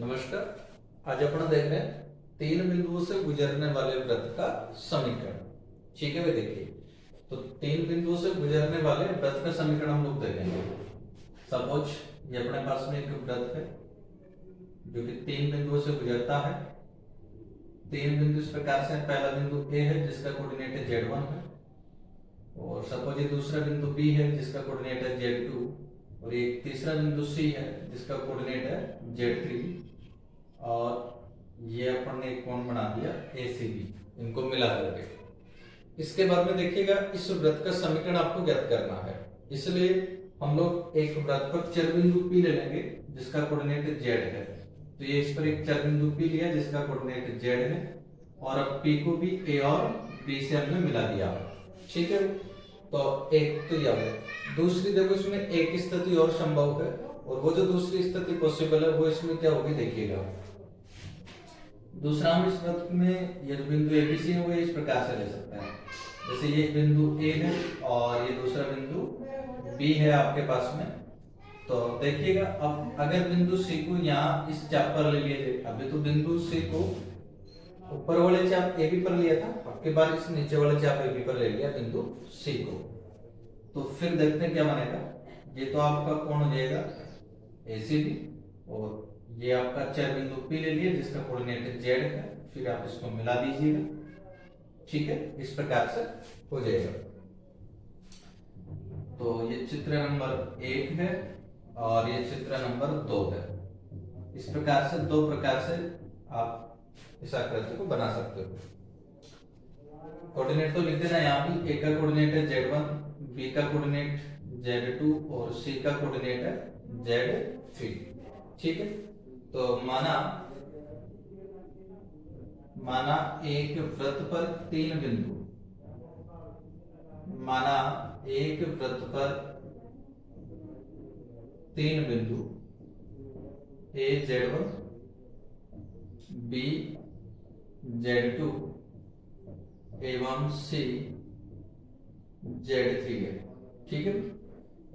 नमस्कार। आज अपन देख रहे हैं तीन बिंदुओं से गुजरने वाले वृत्त का समीकरण। ठीक है भाई, देखिए तो तीन बिंदुओं से गुजरने वाले वृत्त का समीकरण हम लोग देखेंगे। सपोज ये अपने पास में एक वृत्त है जो कि तीन बिंदुओं से गुजरता है। तीन बिंदु इस प्रकार से, पहला बिंदु ए है जिसका कोऑर्डिनेट है Z1 है, और सपोज ये दूसरा बिंदु बी है जिसका कोऑर्डिनेट है Z2, और ये तीसरा बिंदु सी है जिसका कोऑर्डिनेट है Z3, और ये अपन ने एक कोण बना दिया ACB, इनको मिला करके। इसके बाद में देखिएगा इस वृत्त का समीकरण आपको ज्ञात करना है, इसलिए हम लोग एक वृत्त पर चर बिंदु P ले लेंगे जिसका कोऑर्डिनेट Z है। तो ये इस पर एक चर बिंदु P लिया जिसका कोऑर्डिनेट Z है, और अब P को भी A और B से हमने मिला दिया। ठीक है, तो एक तो यह है। दूसरी देखो, इसमें एक स्थिति और संभव है, और वो जो दूसरी स्थिति पॉसिबल है वो इसमें क्या होगी देखिएगा। दूसरा हम इस वृत्त में ये जो बिंदु ABC है वो इस प्रकार से ले सकते हैं, जैसे ये बिंदु A है और ये दूसरा बिंदु B है आपके पास में। तो देखिएगा, अब अगर बिंदु C को यहाँ इस चाप पर ले लीजिए, अभी तो बिंदु C को ऊपर वाले चाप AB पर लिया था, आपके बार इस नीचे वाले चाप AB पर ले लिया बिंदु C को। तो फिर देखते हैं क्या बनेगा। ये तो आपका कोण हो जाएगा ACB, और ये आपका चर बिंदु P ले लिया जिसका कोऑर्डिनेट Z है, फिर आप इसको मिला दीजिएगा। ठीक है, इस प्रकार से हो जाएगा। तो ये चित्र नंबर 1 है और ये चित्र नंबर 2 है। इस प्रकार से दो प्रकार से आप इस आकृति को बना सकते हो। कोऑर्डिनेट तो लिख देना, यहाँ भी A का कोऑर्डिनेट है Z1, B का कोऑर्डिनेट Z2 और C का कोऑर्डिनेट है Z3। ठीक है, तो माना एक वृत्त पर तीन बिंदु, माना एक वृत्त पर तीन बिंदु A Z1, B Z2 एवं C Z3 है। ठीक है,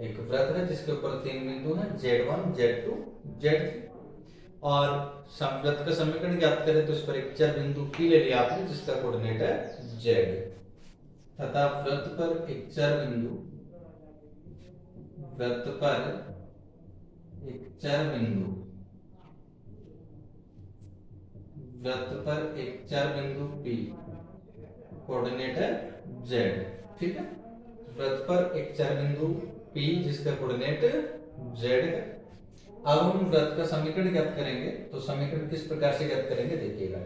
एक वृत्त है जिसके ऊपर तीन बिंदु हैं Z1, Z2, Z3, और समवृत्त का समीकरण ज्ञात करें तो इस पर एक चर बिंदु P ले लिया आपने जिसका कोऑर्डिनेट है Z, तथा वृत्त पर एक चर बिंदु, वृत्त पर एक चर बिंदु, वृत्त पर एक चर बिंदु P कोऑर्डिनेट है Z। ठीक है, वृत्त पर एक चर बिंदु P जिसका कोऑर्डिनेट Z है। अब हम वृत्त का समीकरण ज्ञात करेंगे, तो समीकरण किस प्रकार से ज्ञात करेंगे देखिएगा।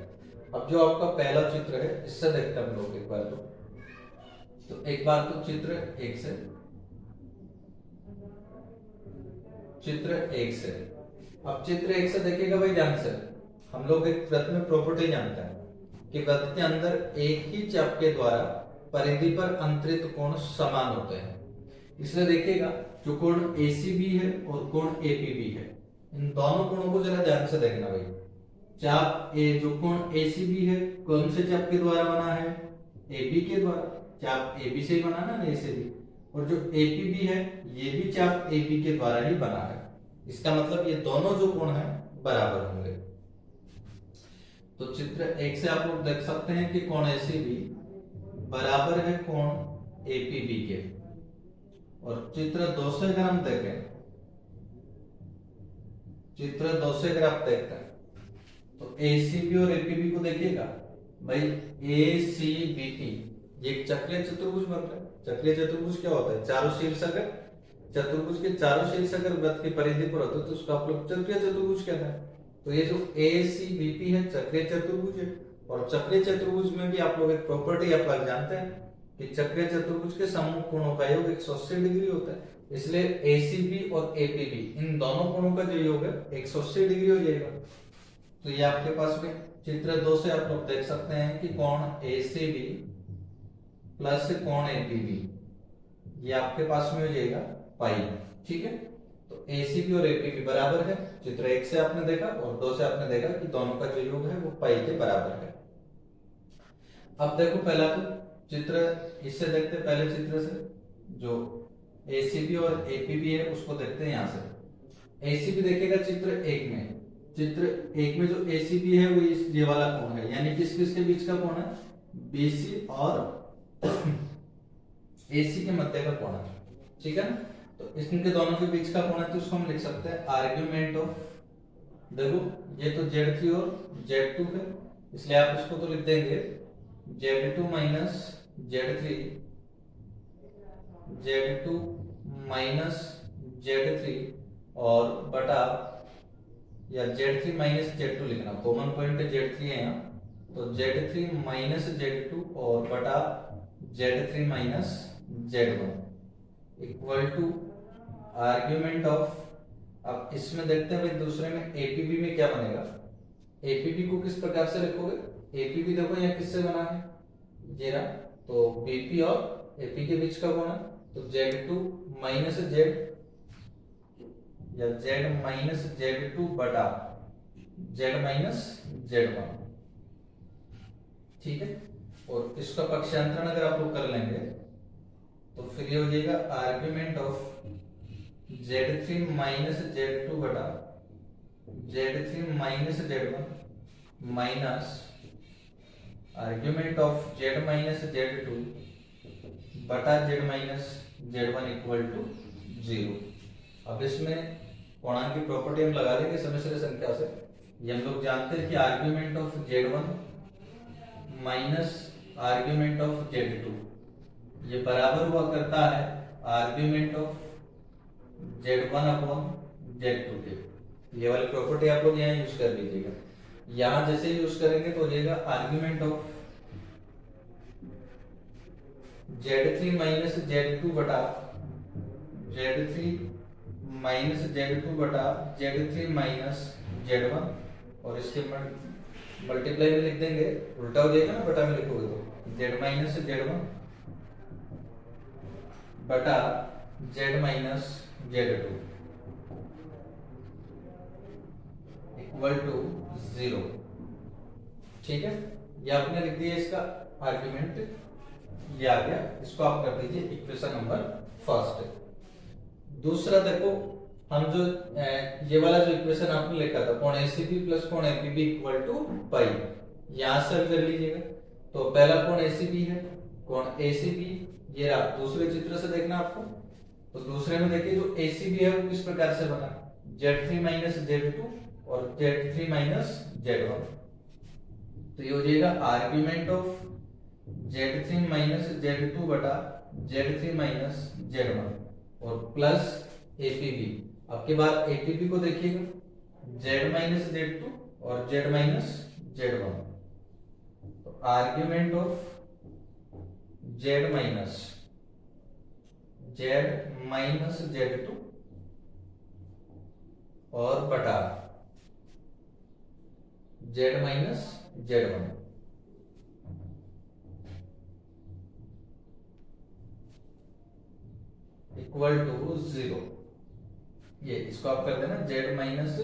अब जो आपका पहला चित्र है इससे देखते हैं हम लोग एक बार। तो एक बार तो चित्र 1 से, चित्र 1 से, अब चित्र 1 से देखिएगा भाई ध्यान से। हम लोग एक वृत्त में प्रॉपर्टी जानते हैं कि वृत्त के अंदर एक ही चाप के द्वारा परिधि पर अंतरित कोण समान होते हैं। इसलिए देखिएगा जो कोण ACB है और कोण APB है, इन दोनों कोणों को जरा ध्यान से देखना भाई। चाप A, जो कोण ACB है कौन से चाप के द्वारा बना है? AB के द्वारा। चाप AB से ही बना ना ACB, और जो APB है ये भी चाप AB के द्वारा ही बना है। इसका मतलब ये दोनों जो कोण है बराबर होंगे। तो चित्र 1 से आप लोग देख सकते हैं कि कोण ACB बराबर है कोण APB के, और चित्र 2 से अगर हम देखें, चित्र 2 से अगर आप देखते हैं तो ACB और APB को देखिएगा भाई। ACBT ये एक चक्रीय चतुर्भुज बन रहा है। चक्रीय चतुर्भुज क्या होता है? चारों शीर्ष अगर चतुर्भुज के चारों शीर्ष अगर वृत्त की परिधि पर होते तो उसको आप लोग चक्रीय चतुर्भुज कहते हैं। तो ये जो ACBT है चक्रीय चतुर्भुज है, और चक्रीय चतुर्भुज में भी आप लोग एक प्रॉपर्टी आप लोग जानते हैं कि चक्रीय चतुर्भुज के सम्मुख कोणों का योग 180 डिग्री होता है। इसलिए ACB और APB इन दोनों कोणों का जो योग है 180 डिग्री हो जाएगा। तो ये आपके पास में चित्र 2 से आप लोग देख सकते हैं कि कोण ACB प्लस कोण APB ये आपके पास में हो जाएगा पाई। ठीक है, तो ACB और APB बराबर है। चित्र 1 से आपने देखा और 2 से आपने देखा कि दोनों का जो योग है वो पाई के बराबर है। अब देखो पहला तो चित्र इससे देखते हैं, पहले चित्र से जो ACB और APB है उसको देखते हैं। यहां से ACB देखेगा चित्र 1 में, चित्र एक में जो एसीबी है वो ये वाला कोण है, यानी किस किस के बीच का कोण है, बीसी और एसी के मध्य का कोण है, ठीक है ना। तो इनके दोनों के बीच का कोण है, तो इसको हम लिख सकते हैं आर्ग्यूमेंट ऑफ, देखो ये तो Z3 और Z2 है, इसलिए आप इसको तो लिख देंगे Z2 minus Z3, Z2 minus Z3 और बटा, या Z3 माइनस Z2 लिखना, कॉमन पॉइंट Z3 है यहाँ, तो Z3 माइनस Z2 और बटा Z3 minus Z1 equal to argument of. अब इसमें देखते हैं भाई दूसरे में एपीबी में क्या बनेगा। एपीबी को किस प्रकार से लिखोगे, एपीबी देखो यहाँ किससे बना है, ये रहा, तो बीपी और एपी के बीच का कोण है, तो Z2 माइनस Z या Z माइनस Z2 बटा Z माइनस Z1, ठीक है। और इसका पक्षांतरण अगर आप लोग कर लेंगे तो फिर ये हो जाएगा argument of Z3 minus Z2 बटा Z3 minus Z1 minus argument of Z minus Z2 बटा Z minus Z1 equal to 0। अब इसमें पूर्णांक की प्रॉपर्टी हम लगा देंगे सम्मिश्र संख्या से। ये हम लोग जानते हैं कि argument of Z1 minus argument of Z2 ये बराबर हुआ करता है argument of Z1 upon Z2 के। ये वाली प्रॉपर्टी आप लोग यहाँ यूज कर लीजिएगा। यहाँ जैसे यूज करेंगे तो हो जाएगा argument of Z3 minus Z2 बटा Z3 माइनस Z2 बटा Z3 माइनस Z1, और इसके मल्टीप्लाई में लिख देंगे, उल्टा हो जाएगा ना, बटा में लिखोगे तो Z माइनस Z1 बटा Z minus Z2 equal to 0, ठीक है। ये आपने लिख दिया इसका आर्ग्यूमेंट, ये आ गया, इसको आप कर दीजिए इक्वेशन नंबर फर्स्ट। दूसरा देखो, हम जो ये वाला जो इक्वेशन आपने लिखा था कोण एसीबी प्लस कोण एपीबी इक्वल टू पाई, यहां से कर लीजिएगा। तो पहला कोण एसीबी है, कोण एसीबी ये रहा, दूसरे चित्र से देखना आपको। तो दूसरे में देखिए जो एसीबी है वो किस प्रकार से बना, Z3 माइनस Z2 और Z3 माइनस Z1। तो ये हो जाएगा argument of Z3 minus Z2 बटा Z3 माइनस Z1 और प्लस एपीबी। आपके बाद एपीबी को देखिएगा Z माइनस Z2 और Z माइनस Z1। तो argument of Z minus Z2 और बटा Z minus Z1। Equal to 0। ये इसको आप कर देना Z माइनस,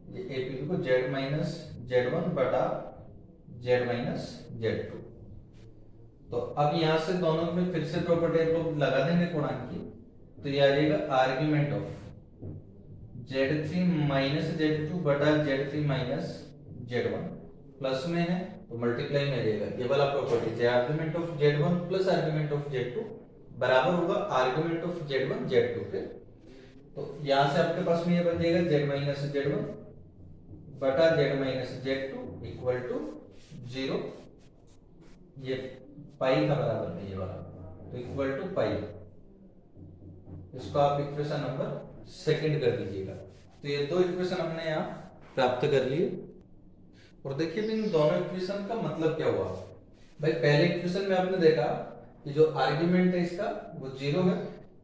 ये एपीबी को Z माइनस Z1 बटा Z माइनस Z2। तो अब यहां से दोनों में फिर से प्रॉपर्टी आप लोग लगा देंगे पूर्णांक की, तो ये आ जाएगा argument of Z3 minus Z2 बटा Z3 माइनस Z1, प्लस में है तो मल्टीप्लाई में आ जाएगा। ये वाला property argument of Z1 plus argument of Z2 बराबर होगा आर्ग्यूमेंट ऑफ Z1 Z2 के। तो यहां से आपके पास में ये बन जाएगा Z माइनस Z1 बटा Z minus Z2 equal to 0। ये पाई का बराबर है ये वाला, तो इक्वल टू पाई। इसको आप इक्वेशन नंबर सेकंड कर दीजिएगा। तो ये दो इक्वेशन हमने यहाँ प्राप्त कर लिए। और देखिए इन दोनों इक्वेशन का मतलब क्या हुआ। भाई पहले इक्वेशन में आपने देखा कि जो आर्ग्यूमेंट है इसका वो 0 है,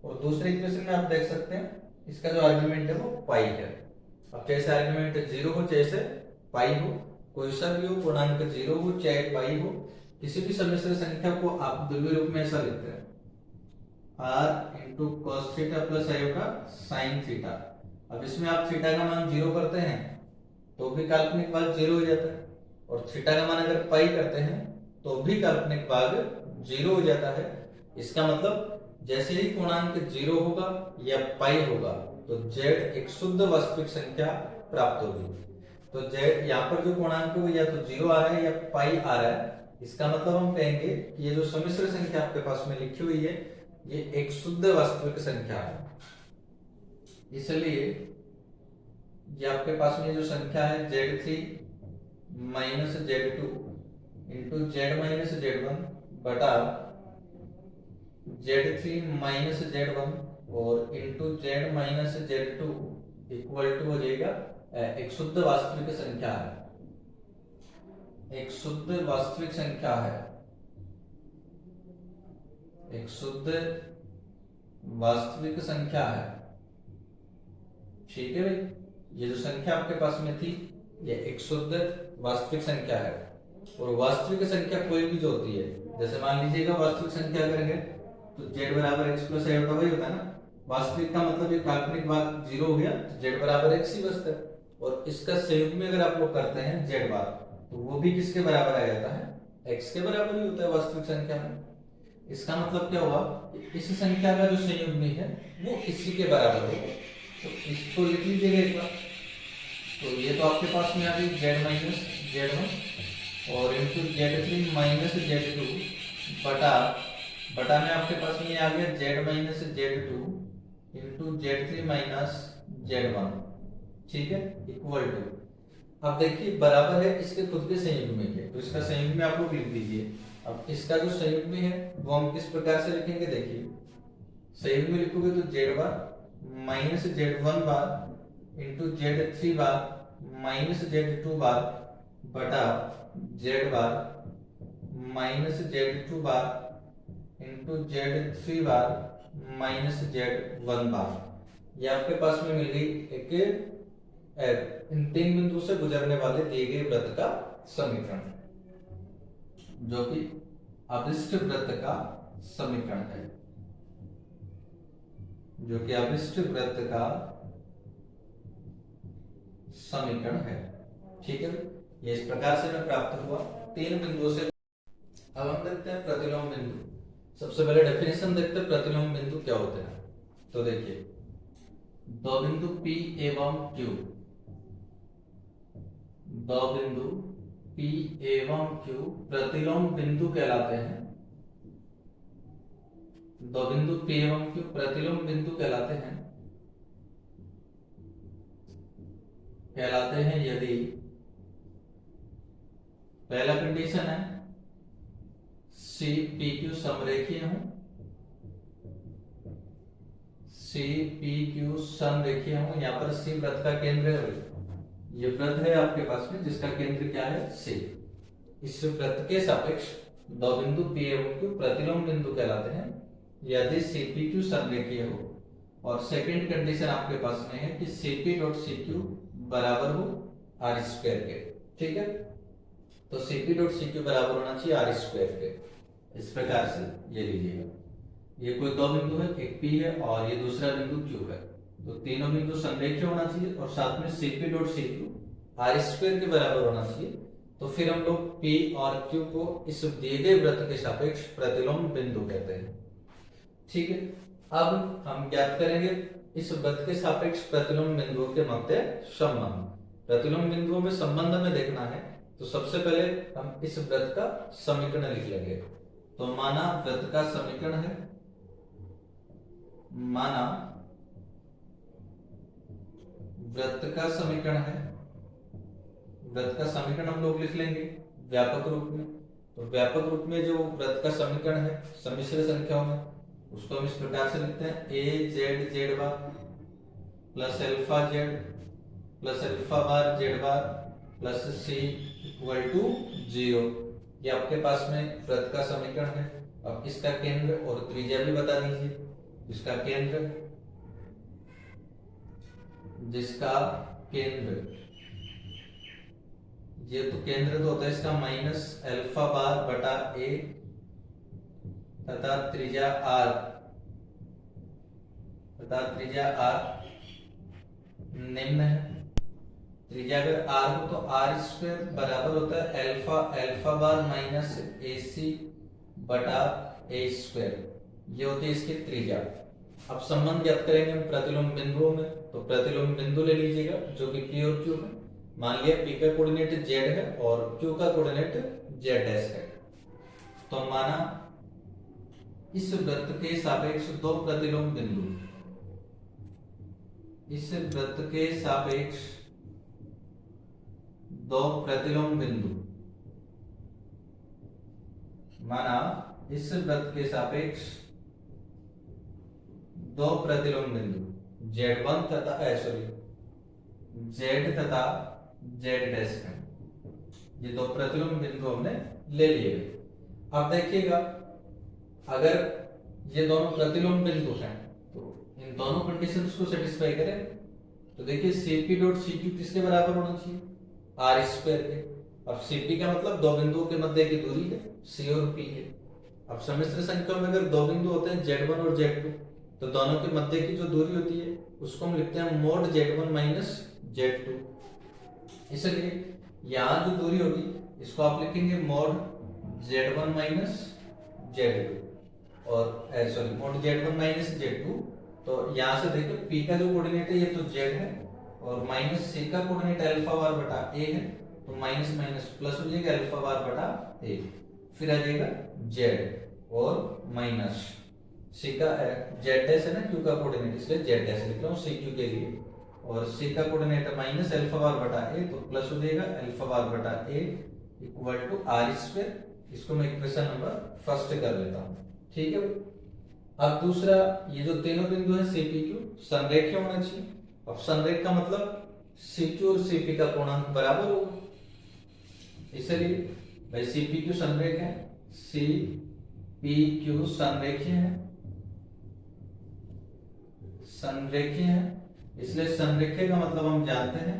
और दूसरे इक्वेशन में आप देख सकते हैं इसका जो आर्ग्यूमेंट है वो पाई है। अब जैसे आर्ग्यूमेंट 0 हो जैसे पाई हो, कोई सा भी हो पूर्णांक 0 हो चाहे पाई हो, किसी भी सम्मिश्र संख्या को आप द्वितीय रूप में ऐसा लिखते हैं r into cos theta plus iota sine theta. अब इसमें आप थीटा का मान 0 करते हैं तो भी काल्पनिक भाग 0 हो जाता है, और थीटा का मान अगर पाई करते हैं तो भी काल्पनिक भाग 0 हो जाता है। इसका मतलब जैसे ही पूर्णांक 0 होगा या पाई होगा तो z एक शुद्ध वास्तविक संख्या प्राप्त होगी। तो जेड यहाँ पर जो पूर्णांक है वो या तो 0 आ रहा है या पाई आ रहा है। इसका मतलब हम कहेंगे कि ये जो सम्मिश्र संख्या आपके पास में लिखी हुई है ये एक शुद्ध वास्तविक संख्या है। इसलिए ये आपके पास में जो संख्या है Z3 minus Z2 into Z minus Z1 बटा Z3 माइनस Z1 और into Z minus Z2 equal to हो जाएगा एक शुद्ध वास्तविक संख्या है। एक शुद्ध वास्तविक संख्या है, एक शुद्ध वास्तविक संख्या है। ठीक है भाई, ये जो संख्या आपके पास में थी ये एक शुद्ध वास्तविक संख्या है। और वास्तविक संख्या कोई भी जो होती है, जैसे मान लीजिएगा वास्तविक संख्या करेंगे तो z बराबर x प्लस a होता है ना। वास्तविक का मतलब ये काल्पनिक बात 0 हो गया तो z बराबर x ही बचता है। और इसका संयुग्म में अगर आप लोग करते हैं z बार तो वो भी किसके बराबर आ जाता है, x के बराबर ही होता है वास्तविक संख्या में। इसका मतलब क्या हुआ, इस संख्या का जो संयुग्मी है वो इसी के बराबर होगा। तो इसको लिख लीजिएगा एक बार। तो ये तो आपके पास में आ गई z माइनस Z1 और इंटू Z3 माइनस Z2 बटा में आपके पास में आ गया Z minus Z2 into Z3 minus Z1। ठीक है, इक्वल टू, अब देखिए बराबर है इसके खुद के संयुग्मी के, तो इसका संयुग्मी आप लोग लिख दीजिए। अब इसका जो संयुग्मी है वो हम किस प्रकार से लिखेंगे, देखिए संयुग्मी लिखोगे तो Z बार minus Z1 bar into Z3 बार माइनस Z2 बार बटा Z बार minus Z2 bar into Z3 बार माइनस Z1 बार। ये आपके पास में मिल गई एक इन 3 बिंदु से गुजरने वाले दिए गए वृत्त का समीकरण, जो कि अभिष्ट वृत्त का समीकरण है, जो कि अभिष्ट वृत्त का समीकरण है। ठीक है, ये इस प्रकार से हमें प्राप्त हुआ 3 बिंदुओं से। अब हम देखते हैं प्रतिलोम बिंदु। सबसे पहले डेफिनेशन देखते हैं प्रतिलोम बिंदु क्या होते हैं। तो देखिए दो बिंदु P एवं Q, दो बिंदु P एवं Q प्रतिलोम बिंदु कहलाते हैं। दो बिंदु P एवं Q प्रतिलोम बिंदु कहलाते हैं यदि पहला कंडीशन है C P Q समरेखीय हो, C P Q समरेखीय हो। यहाँ पर C वृत्त का केंद्र है, ये वृत्त है आपके पास में जिसका केंद्र क्या है C। इस वृत्त के सापेक्ष दो बिंदु P एवं Q प्रतिलोम बिंदु कहलाते हैं यदि C P Q समरेखीय हो। और सेकंड कंडीशन आपके पास में है कि CP डॉट CQ बराबर हो R स्क्वायर के। ठीक है, तो CP डॉट CQ बराबर होना चाहिए R स्क्वायर के। इस प्रकार से ये लीजिएगा, ये कोई दो बिंदु है, एक P है और ये दूसरा बिंदु Q है, तो तीनों बिंदु समरेखीय होना चाहिए और साथ में CP dot CQ R square के बराबर होना चाहिए। तो फिर हम लोग P और Q को इस दिए गए वृत्त के सापेक्ष प्रतिलोम बिंदु कहते हैं। ठीक है, अब हम ज्ञात करेंगे इस वृत्त के सापेक्ष प्रतिलोम बिंदुओं के मध्य संबंध। प्रतिलोम बिंदुओं में संबंध हमें देखना है तो सबसे पहले हम इस वृत्त का समीकरण लिख लेंगे। तो माना वृत्त का समीकरण है, माना वृत्त का समीकरण है, वृत्त का समीकरण हम लोग लिख लेंगे व्यापक रूप में। तो व्यापक रूप में जो वृत्त का समीकरण है सम्मिश्र संख्याओं में, उसको हम इस प्रकार से लिखते हैं a z z bar plus alpha z plus alpha bar z bar plus c equal to 0। ये आपके पास में वृत्त का समीकरण है। अब इसका केंद्र और त्रिज्या भी बता दीजिए। इसका केंद्र, जिसका केंद्र, ये तो केंद्र तो होता है इसका माइनस अल्फा बार बटा a तथा त्रिज्या r निम्न है। त्रिज्या अगर r हो तो r स्क्वायर बराबर होता है अल्फा बार माइनस ac बटा a स्क्वायर, ये होती है इसकी त्रिज्या। अब संबंध ज्ञात करेंगे हम प्रतिलोम बिंदुओं में। तो प्रतिलोम बिंदु ले लीजिएगा जो कि P और Q है। मान लिया P का कोऑर्डिनेट z है और Q का कोऑर्डिनेट z डैश है, तो माना इस वृत्त के सापेक्ष दो प्रतिलोम बिंदु, इस वृत्त के सापेक्ष दो प्रतिलोम बिंदु, माना इस वृत्त के सापेक्ष दो प्रतिलोम बिंदु Z1 तथा Z तथा Z डैश है, ये दो प्रतिलोम बिंदु हमने ले लिए। अब देखिएगा अगर ये दोनों प्रतिलोम बिंदु हैं तो इन दोनों कंडीशंस को सेटिस्फाई करें, तो देखिए Cp डॉट Cq किसके बराबर होना चाहिए, r स्क्वायर के। अब Cp का मतलब दो बिंदुओं के मध्य की दूरी है, C और P है। अब सम्मिश्र संख्या में अगर दो बिंदु होते हैं Z1 और Z2, तो दोनों के मध्य की जो दूरी होती है उसको हम लिखते हैं मोड Z1 माइनस Z2। इसलिए यहाँ जो दूरी होगी इसको आप लिखेंगे मोड Z1 माइनस Z2 और sorry mode Z1 minus Z2। तो यहाँ से देखो P का जो कोऑर्डिनेट है ये तो Z है और माइनस C का कोऑर्डिनेट अल्फा बार बटा A है, तो माइनस माइनस प्लस हो जाएगा अल्फा बार बटा A, फिर आ जाएगा Z और माइनस C का Z डैश है ना Q का कोऑर्डिनेट, इसलिए Z डैश लिख रहा हूँ CQ के लिए, और C का कोऑर्डिनेट है माइनस अल्फा बार बटा A, तो प्लस हो जाएगा अल्फा बार बटा A equal to r square. इसको मैं इक्वेशन नंबर फर्स्ट कर लेता हूँ, ठीक है। अब दूसरा, ये जो तीनों बिंदु है CPQ संरेखीय होना चाहिए। अब संरेख का मतलब CQ और CP का कोणांक बराबर होगा, इसलिए भाई CPQ संरेख है, CPQ संरेखीय है, संरेखीय है, इसलिए संरेखीय का मतलब हम जानते हैं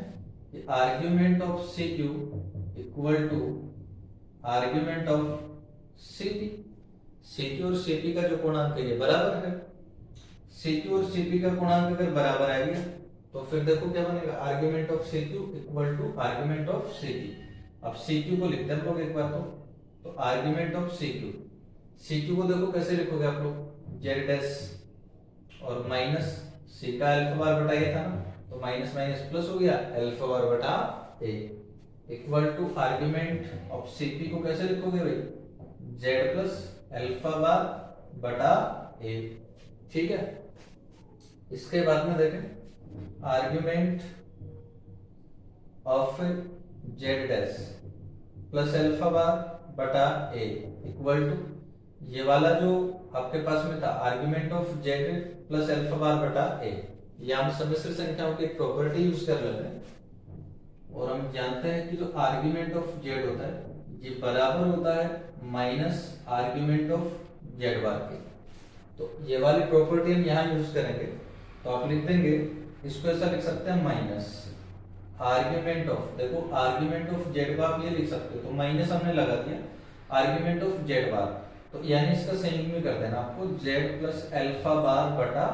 कि argument of CQ equal to argument of CP। CQ और CP का जो कोणांक है ये बराबर है। CQ और CP का कोणांक अगर बराबर आएगा तो फिर देखो क्या बनेगा, argument of CQ equal to argument of CP। अब CQ को लिखते हैं हम लोग एक बार, तो आर्ग्यूमेंट ऑफ CQ को देखो कैसे लिखोगे आप लोग, Z डैश और माइनस C का अल्फा बार बटा ये था ना, तो माइनस माइनस प्लस हो गया अल्फा बार बटा A equal to argument of CP को कैसे लिखोगे भाई, Z प्लस अल्फा बार बटा A, ठीक है। इसके बाद में देखें argument of Z dash plus alpha bar बटा A इक्वल टू ये वाला जो आपके पास में था argument of Z plus alpha bar बटा A, ये हम सम्मिश्र संख्याओं की प्रॉपर्टी यूज कर लेते हैं और हम जानते हैं कि जो आर्ग्यूमेंट ऑफ Z होता है ये बराबर होता है माइनस आर्ग्यूमेंट ऑफ Z बार के। तो ये वाली प्रॉपर्टी हम यहाँ यूज करेंगे, तो आप लिख देंगे इसको ऐसा लिख सकते हैं माइनस आर्ग्यूमेंट ऑफ, देखो आर्ग्यूमेंट ऑफ Z बार ये लिख सकते हो, तो माइनस हमने लगा दिया आर्ग्यूमेंट ऑफ Z बार, तो यानी इसका संयुग्म में कर देना आपको Z प्लस अल्फा बार बटा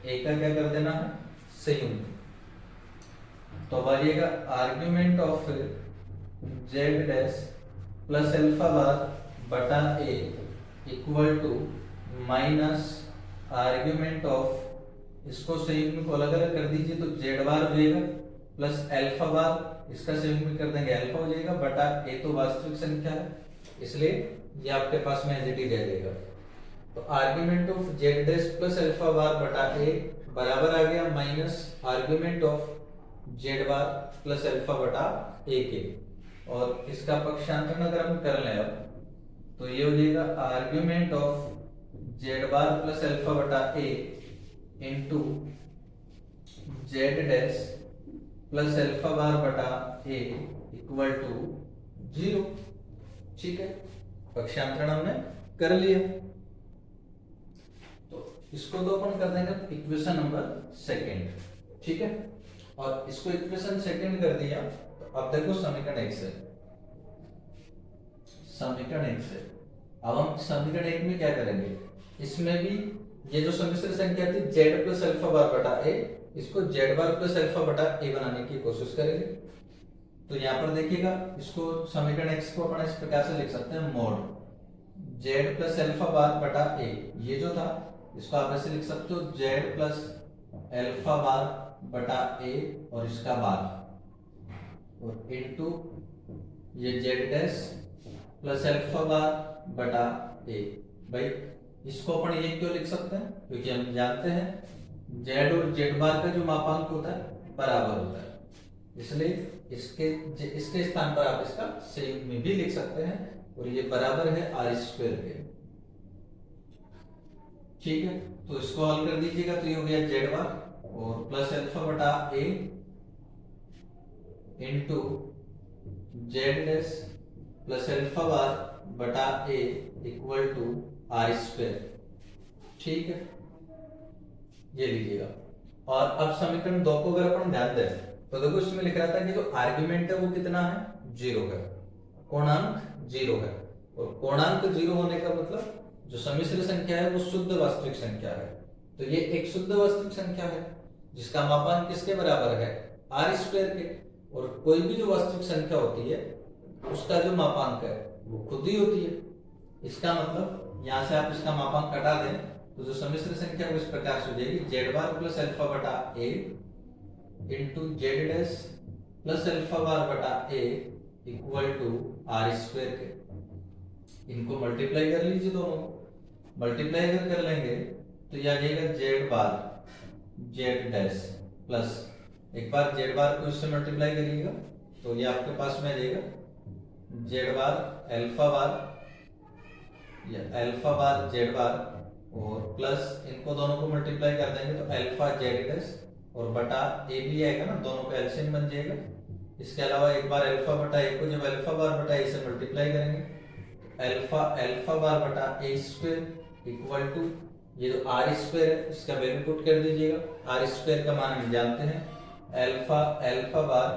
A का क्या कर देना है, संयुग्म। तो अब आइएगा argument of Z dash plus alpha bar बटा A equal to minus argument of, इसको संयुग्म को अलग अलग कर दीजिए तो Z बार हो जाएगा प्लस अल्फा बार, इसका संयुग्म कर देंगे अल्फा हो जाएगा बटा A तो वास्तविक संख्या है, इसलिए ये आपके पास में एज इट इज आ जाएगा। तो argument of Z dash plus alpha bar बटा A बराबर आ गया minus argument of Z bar plus alpha बटा A के, और इसका पक्षांतरण अगर हम कर लें अब तो ये हो जाएगा argument of Z bar plus alpha बटा A into Z dash plus alpha bar बटा A इक्वल टू 0, ठीक है। पक्षांतरण हमने कर लिया, तो इसको तो अपन कर देंगे इक्वेशन नंबर सेकंड, ठीक है। और इसको इक्वेशन सेकंड कर दिया तो अब देखो समीकरण 1 से, समीकरण 1 से अब हम समीकरण 1 में क्या करेंगे, इसमें भी ये जो सम्मिश्र संख्या थी Z प्लस अल्फा बार बटा A, इसको Z बार प्लस अल्फा बटा A बनाने की कोशिश करेंगे। तो यहाँ पर देखिएगा इसको समीकरण x को अपन इस प्रकार से लिख सकते हैं mode Z plus alpha bar बटा A, ये जो था इसको आप ऐसे लिख सकते हो Z प्लस अल्फा बार बटा A और इसका बार, और इनटू ये Z dash plus alpha bar बटा ए। भाई इसको अपन ये क्यों लिख सकते हैं, क्योंकि हम जानते हैं जेड और जेड बार का जो मापांक होता है बराबर होता है, इसलिए इसके स्थान पर आप इसका संयुग्मी भी लिख सकते हैं, और ये बराबर है आर स्क्वायर के। ठीक है, तो इसको हल कर दीजिएगा तो ये हो गया जेड बार और प्लस अल्फा बटा a into z dash plus alpha bar बटा a equal to r square. ठीक है, ये लीजिएगा। और अब समीकरण 2 को अगर अपन ध्यान दें तो देखो इसमें लिख रहा था कि जो आर्ग्यूमेंट है वो कितना है, 0 है, पूर्णांक 0 है, और पूर्णांक 0 होने का मतलब जो सम्मिश्र संख्या है वो शुद्ध वास्तविक संख्या है। तो ये एक शुद्ध वास्तविक संख्या है जिसका मापांक किसके बराबर है, आर स्क्वायर के। और कोई भी जो वास्तविक संख्या होती है उसका जो मापांक है वो खुद ही होती है। इसका मतलब यहां से आप इसका मापांक हटा दें तो जो सम्मिश्र संख्या वो इस प्रकार से हो जाएगी, जेड बार प्लस अल्फा बटा a into z dash plus alpha bar बटा a equal to r square के। इनको मल्टीप्लाई कर लीजिए, दोनों मल्टीप्लाई अगर कर लेंगे तो यह आ जाएगा Z bar z dash plus, एक बार जेड बार को इससे मल्टीप्लाई करिएगा तो ये आपके पास में आ जाएगा जेड बार अल्फा बार या अल्फा बार जेड बार और प्लस इनको दोनों को मल्टीप्लाई कर देंगे तो अल्फा जेड डैश और बटा ए भी आएगा ना, दोनों का एलसीएम बन जाएगा। इसके अलावा एक बार अल्फा बटा ए को जब अल्फा बार बटा ए से मल्टीप्लाई करेंगे अल्फा बार बटा ए स्क्वायर इक्वल टू ये जो आर स्क्वायर है इसका वैल्यू पुट कर दीजिएगा। आर स्क्वायर का मान हम जानते हैं अल्फा बार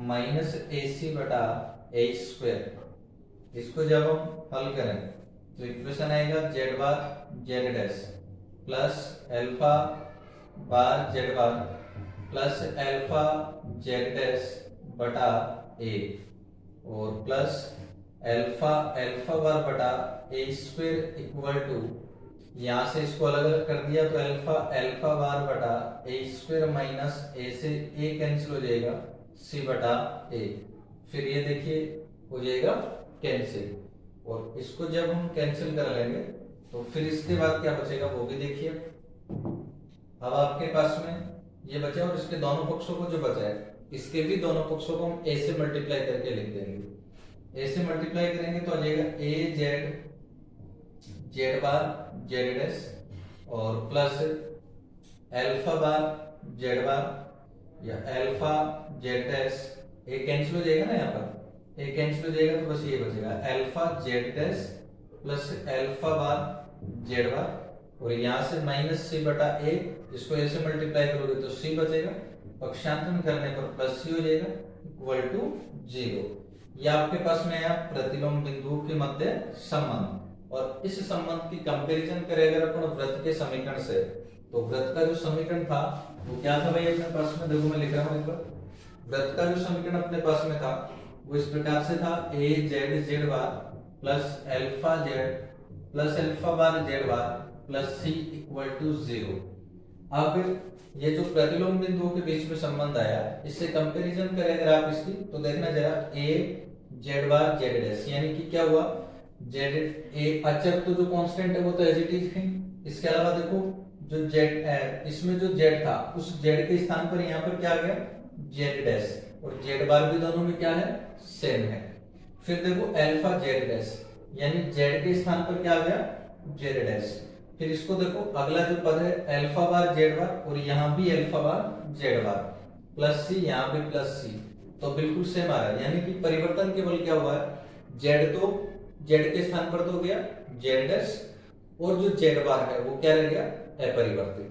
माइनस ए सी बटा ए स्क्वायर। इसको जब हम हल करें तो इक्वेशन आएगा z bar z dash plus alpha bar z bar plus alpha z dash बटा ए और प्लस अल्फा बार बटा ए स्क्वायर इक्वल टू, यहां से इसको अलग अलग कर दिया तो अल्फा बार बटा ए स्क्वायर माइनस ए से ए कैंसिल हो जाएगा सी बटा ए, फिर ये देखिए हो जाएगा कैंसिल, और इसको जब हम कैंसिल कर लेंगे तो फिर इसके बाद क्या बचेगा वो भी देखिए। अब आपके पास में ये बचा और इसके दोनों पक्षों को जो बचा है इसके भी दोनों पक्षों को हम ए से मल्टीप्लाई करके लिख देंगे। ए से मल्टीप्लाई करेंगे तो आ जाएगा ए जेड बार जेड डैश और प्लस अल्फा बार जेड बार या अल्फा जेड डैश, ए कैंसिल हो जाएगा ना, यहाँ पर ए कैंसिल हो जाएगा तो बस ये बचेगा alpha z dash plus alpha bar z bar और यहाँ से माइनस सी बटा ए, इसको ए से मल्टीप्लाई करोगे तो सी बचेगा, पक्षांतरण करने पर प्लस सी हो जाएगा इक्वल टू 0। ये आपके पास में आया प्रतिलोम बिंदुओं के मध्य संबंध। और इस संबंध की कंपैरिजन करें अगर अपन वृत्त के समीकरण से तो वृत्त का जो समीकरण था वो क्या था भाई अपने पास में, देखो मैं लिख रहा हूं एक बार। वृत्त का जो समीकरण अपने पास में था वो इस प्रकार से था a z z bar plus alpha z plus alpha bar z bar plus c equal to 0। अब ये जो प्रतिलोम बिंदुओं के बीच में संबंध आया इससे कंपैरिजन करें अगर आप इसकी तो देखना जरा ए जेड बार जेड डैश, यानी कि क्या हुआ जेड ए अचर तो जो कांस्टेंट है वो तो एज इट इज है। इसके अलावा देखो जो जेड इसमें जो जेड था उस जेड के स्थान पर यहाँ पर क्या आ गया जेड डैश और जेड बार भी दोनों में क्या है सेम है। फिर देखो अल्फा जेड डैश यानी जेड के स्थान पर क्या आ गया जेड डैश। फिर इसको देखो अगला जो पद है अल्फा बार जेड बार और यहाँ भी alpha bar z bar plus सी यहाँ भी प्लस सी, तो बिल्कुल सेम आ रहा है, यानी कि परिवर्तन केवल क्या हुआ है जेड तो जेड के स्थान पर तो हो गया जेड डैश और जो जेड बार है वो क्या रह गया अपरिवर्तित।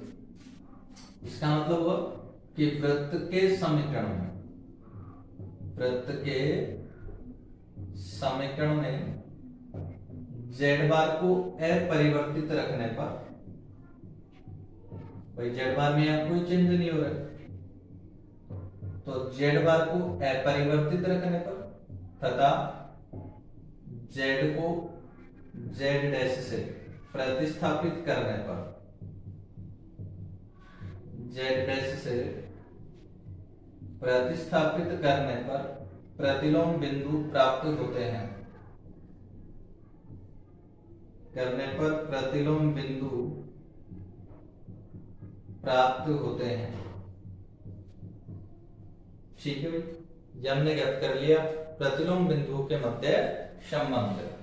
इसका मतलब हुआ कि वृत्त के समीकरण में जेड बार को अपरिवर्तित रखने पर, भाई जेड बार में यहाँ कोई चेंज नहीं हो रहा है, तो जेड बार को अपरिवर्तित रखने पर तथा जेड को जेड डैश से प्रतिस्थापित करने पर, जेड डैश से प्रतिस्थापित करने पर प्रतिलोम बिंदु प्राप्त होते हैं, करने पर प्रतिलोम बिंदु प्राप्त होते हैं। ठीक है भाई, ये हमने ज्ञात कर लिया प्रतिलोम बिंदुओं के मध्य संबंध।